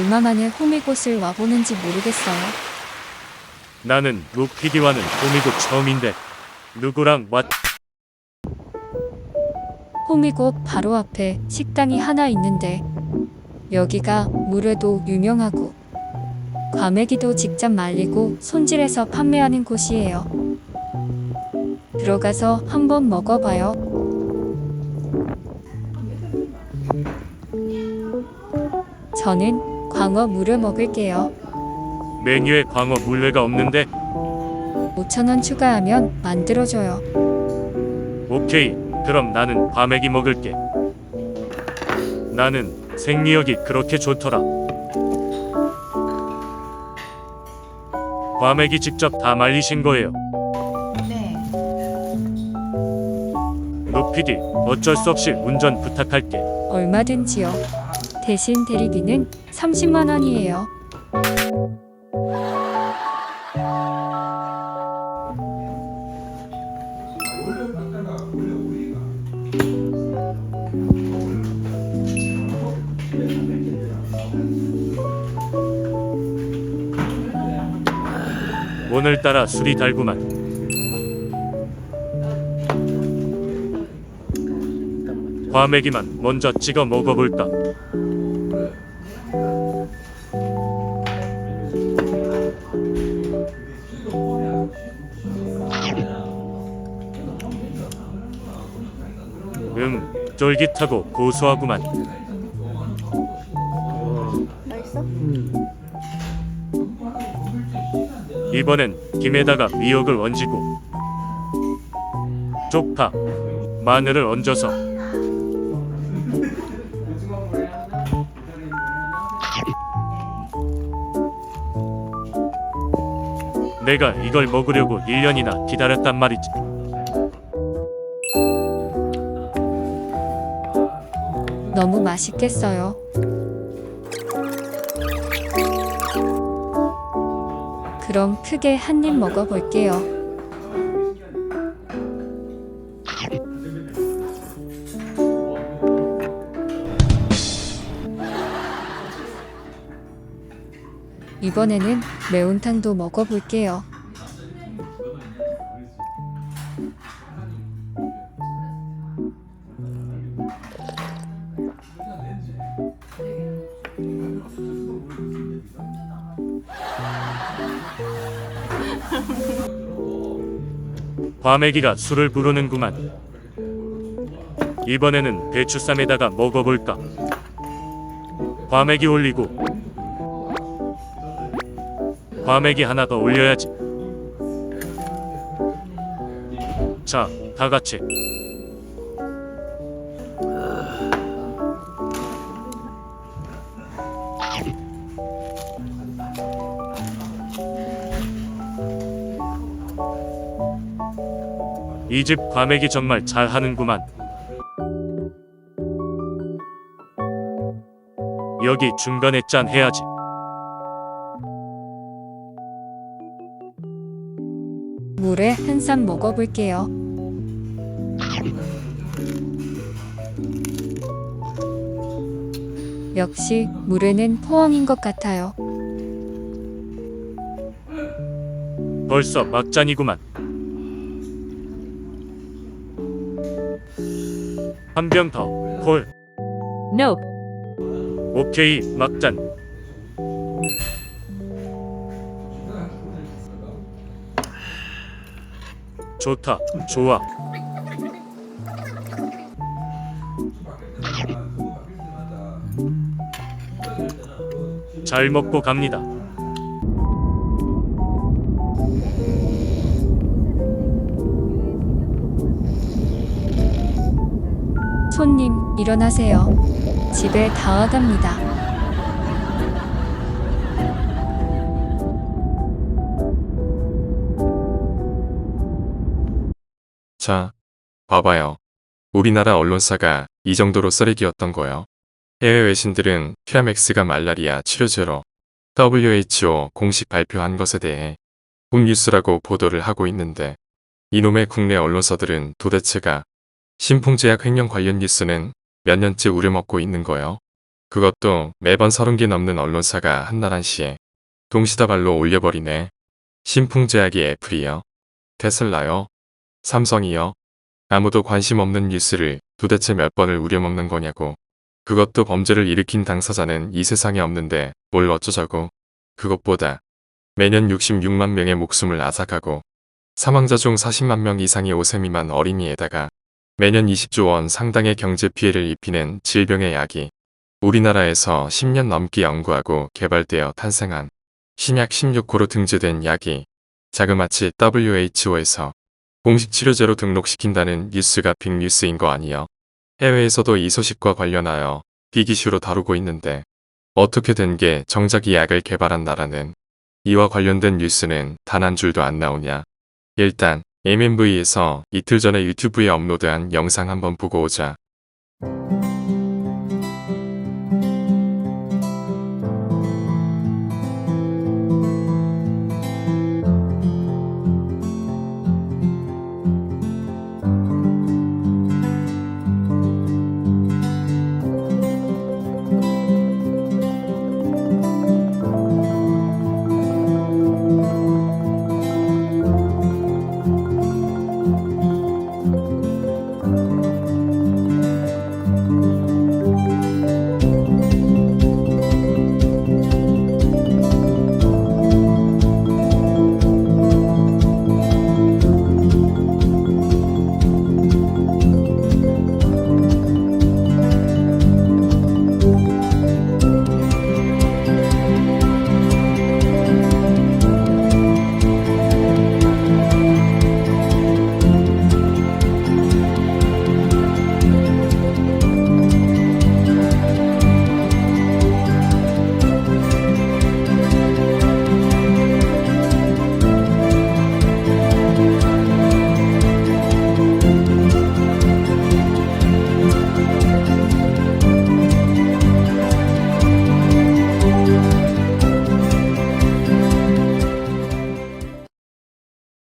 얼마 만에 호미곶을 와보는지 모르겠어요. 나는 룩PD와는 호미곶 처음인데 누구랑 왔... 호미곶 바로 앞에 식당이 하나 있는데 여기가 물회도 유명하고 과메기도 직접 말리고 손질해서 판매하는 곳이에요. 들어가서 한번 먹어봐요. 저는 광어 물회 먹을게요. 메뉴에 광어 물회가 없는데 5,000원 추가하면 만들어줘요. 오케이, 그럼 나는 과메기 먹을게. 나는 생미역이 그렇게 좋더라. 과메기 직접 다 말리신 거예요? 네. 룩PD, 어쩔 수 없이 운전 부탁할게. 얼마든지요. 대신 대리비는 30만 원이에요. 오늘따라 술이 달구만. 과메기만 먼저 찍어 먹어볼까? 쫄깃하고 고소하구만. 맛있어? 이번엔 김에다가 미역을 얹고 쪽파, 마늘을 얹어서 내가 이걸 먹으려고 1년이나 기다렸단 말이지. 너무 맛있겠어요. 그럼 크게 한 입 먹어볼게요. 이번에는 매운탕도 먹어볼게요. 과메기가 술을 부르는구만. 이번에는 배추쌈에다가 먹어볼까? 과메기 올리고 과메기 하나 더 올려야지. 자, 다같이. 이 집 과메기 정말 잘하는구만. 여기 중간에 짠 해야지. 물에 한 쌈 먹어볼게요. 역시 물에는 포항인 것 같아요. 벌써 막잔이구만. 한 병 더. 콜. Nope. 오케이, 막잔. 좋다, 좋아. 잘 먹고 갑니다. 손님, 일어나세요. 집에 다 와갑니다. 자, 봐봐요. 우리나라 언론사가 이 정도로 쓰레기였던 거요. 해외 외신들은 피라맥스가 말라리아 치료제로 WHO 공식 발표한 것에 대해 굿뉴스라고 보도를 하고 있는데 이놈의 국내 언론사들은 도대체가 신풍제약 횡령 관련 뉴스는 몇 년째 우려먹고 있는 거요. 그것도 매번 30개 넘는 언론사가 한날 한시에 동시다발로 올려버리네. 신풍제약이 애플이요? 테슬라요? 삼성이요? 아무도 관심 없는 뉴스를 도대체 몇 번을 우려먹는 거냐고. 그것도 범죄를 일으킨 당사자는 이 세상에 없는데 뭘 어쩌자고. 그것보다 매년 66만 명의 목숨을 앗아가고 사망자 중 40만 명 이상이 5세 미만 어린이에다가 매년 20조 원 상당의 경제 피해를 입히는 질병의 약이 우리나라에서 10년 넘게 연구하고 개발되어 탄생한 신약 16호로 등재된 약이 자그마치 WHO에서 공식 치료제로 등록시킨다는 뉴스가 빅뉴스인 거 아니요? 해외에서도 이 소식과 관련하여 빅이슈로 다루고 있는데 어떻게 된 게 정작 이 약을 개발한 나라는 이와 관련된 뉴스는 단 한 줄도 안 나오냐? 일단 MMV에서 이틀 전에 유튜브에 업로드한 영상 한번 보고 오자.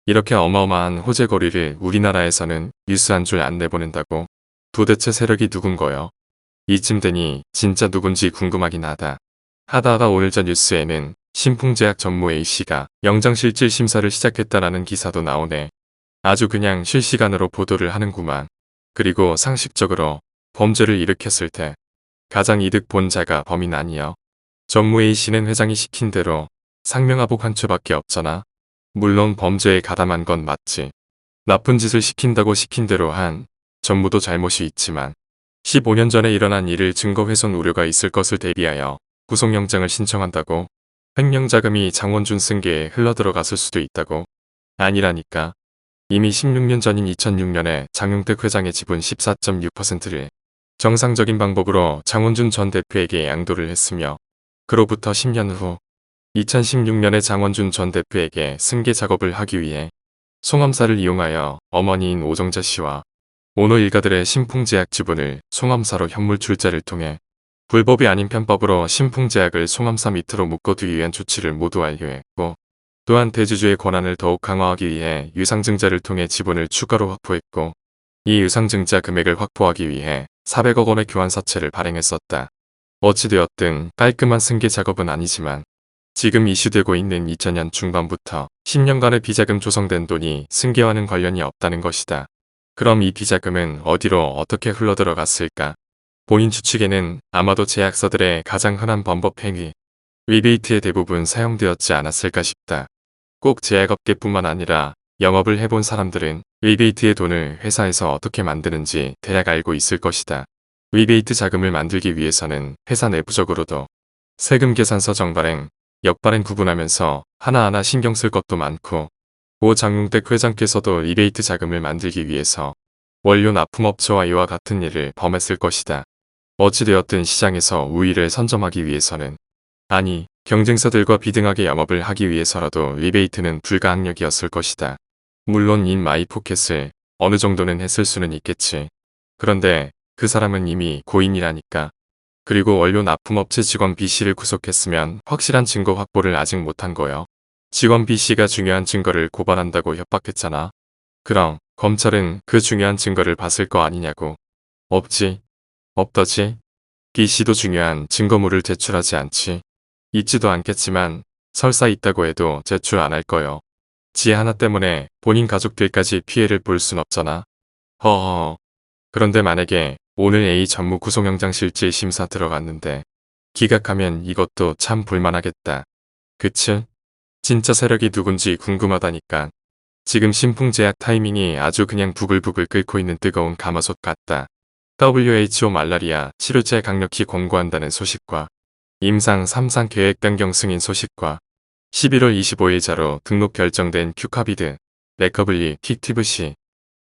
이렇게 어마어마한 호재거리를 우리나라에서는 뉴스 한 줄 안 내보낸다고? 도대체 세력이 누군 거요? 이쯤 되니 진짜 누군지 궁금하긴 하다. 하다하다 오늘자 뉴스에는 신풍제약 전무 A씨가 영장실질 심사를 시작했다라는 기사도 나오네. 아주 그냥 실시간으로 보도를 하는구만. 그리고 상식적으로 범죄를 일으켰을 때 가장 이득 본 자가 범인 아니여? 전무 A씨는 회장이 시킨 대로 상명하복 한 채밖에 없잖아. 물론 범죄에 가담한 건 맞지. 나쁜 짓을 시킨다고 시킨 대로 한 전무도 잘못이 있지만 15년 전에 일어난 일을 증거 훼손 우려가 있을 것을 대비하여 구속영장을 신청한다고? 횡령자금이 장원준 승계에 흘러들어갔을 수도 있다고? 아니라니까. 이미 16년 전인 2006년에 장용택 회장의 지분 14.6%를 정상적인 방법으로 장원준 전 대표에게 양도를 했으며 그로부터 10년 후 2016년에 장원준 전 대표에게 승계 작업을 하기 위해 송엄사를 이용하여 어머니인 오정자 씨와 오너 일가들의 신풍제약 지분을 송엄사로 현물 출자를 통해 불법이 아닌 편법으로 신풍제약을 송엄사 밑으로 묶어두기 위한 조치를 모두 완료했고 또한 대주주의 권한을 더욱 강화하기 위해 유상증자를 통해 지분을 추가로 확보했고 이 유상증자 금액을 확보하기 위해 400억 원의 교환사채를 발행했었다. 어찌되었든 깔끔한 승계 작업은 아니지만 지금 이슈되고 있는 2000년 중반부터 10년간의 비자금 조성된 돈이 승계와는 관련이 없다는 것이다. 그럼 이 비자금은 어디로 어떻게 흘러들어갔을까? 본인 추측에는 아마도 제약사들의 가장 흔한 범법 행위, 리베이트에 대부분 사용되었지 않았을까 싶다. 꼭 제약업계뿐만 아니라 영업을 해본 사람들은 리베이트의 돈을 회사에서 어떻게 만드는지 대략 알고 있을 것이다. 리베이트 자금을 만들기 위해서는 회사 내부적으로도 세금 계산서 정발행, 역발행 구분하면서 하나하나 신경 쓸 것도 많고 고 장용택 회장께서도 리베이트 자금을 만들기 위해서 원료 납품업체와 이와 같은 일을 범했을 것이다. 어찌되었든 시장에서 우위를 선점하기 위해서는 아니 경쟁사들과 비등하게 영업을 하기 위해서라도 리베이트는 불가항력이었을 것이다. 물론 인 마이 포켓을 어느 정도는 했을 수는 있겠지. 그런데 그 사람은 이미 고인이라니까. 그리고 원료 납품업체 직원 B씨를 구속했으면 확실한 증거 확보를 아직 못한 거요. 직원 B씨가 중요한 증거를 고발한다고 협박했잖아. 그럼 검찰은 그 중요한 증거를 봤을 거 아니냐고. 없지. 없더지. 기시도 중요한 증거물을 제출하지 않지. 있지도 않겠지만 설사 있다고 해도 제출 안 할 거요. 지혜 하나 때문에 본인 가족들까지 피해를 볼 순 없잖아. 허허. 그런데 만약에 오늘 A 전무 구속영장 실질 심사 들어갔는데 기각하면 이것도 참 볼만하겠다. 그치? 진짜 세력이 누군지 궁금하다니까. 지금 신풍제약 타이밍이 아주 그냥 부글부글 끓고 있는 뜨거운 가마솥 같다. WHO 말라리아 치료제 강력히 권고한다는 소식과 임상 3상 계획 변경 승인 소식과 11월 25일자로 등록 결정된 큐카비드, 레커블리, 킥티브시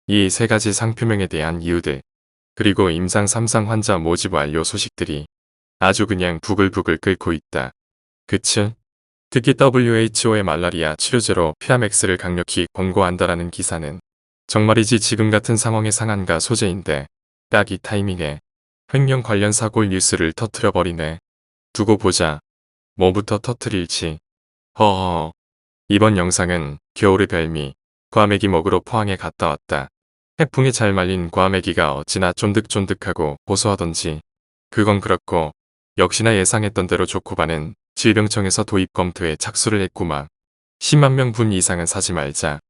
이 세 가지 상표명에 대한 이유들 그리고 임상 3상 환자 모집 완료 소식들이 아주 그냥 부글부글 끓고 있다. 그치? 특히 WHO의 말라리아 치료제로 피아맥스를 강력히 권고한다라는 기사는 정말이지 지금 같은 상황의 상한가 소재인데 딱 이 타이밍에 횡령 관련 사골 뉴스를 터트려버리네. 두고 보자. 뭐부터 터트릴지. 허허. 이번 영상은 겨울의 별미 과메기 먹으러 포항에 갔다 왔다. 해풍에 잘 말린 과메기가 어찌나 쫀득쫀득하고 고소하던지. 그건 그렇고 역시나 예상했던 대로 조코바는 질병청에서 도입 검토에 착수를 했구만. 10만 명분 이상은 사지 말자.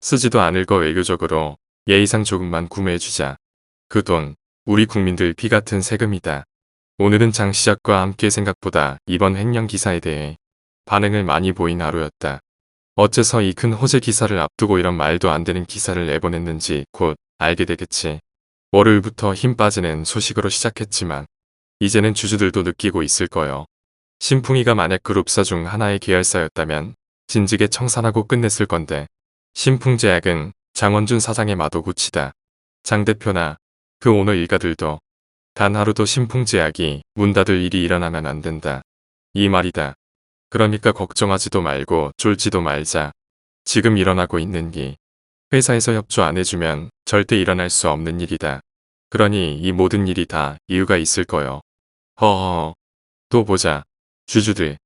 쓰지도 않을 거 외교적으로 예의상 조금만 구매해주자. 그 돈 우리 국민들 피 같은 세금이다. 오늘은 장 시작과 함께 생각보다 이번 횡령 기사에 대해 반응을 많이 보인 하루였다. 어째서 이 큰 호재 기사를 앞두고 이런 말도 안 되는 기사를 내보냈는지 곧 알게 되겠지. 월요일부터 힘 빠지는 소식으로 시작했지만 이제는 주주들도 느끼고 있을 거요. 신풍이가 만약 그룹사 중 하나의 계열사였다면 진즉에 청산하고 끝냈을 건데 신풍제약은 장원준 사장의 마도구치다. 장 대표나 그 오너 일가들도 단 하루도 신풍제약이 문 닫을 일이 일어나면 안 된다. 이 말이다. 그러니까 걱정하지도 말고 쫄지도 말자. 지금 일어나고 있는 이 회사에서 협조 안 해주면 절대 일어날 수 없는 일이다. 그러니 이 모든 일이 다 이유가 있을 거요. 허허. 또 보자. 주주들.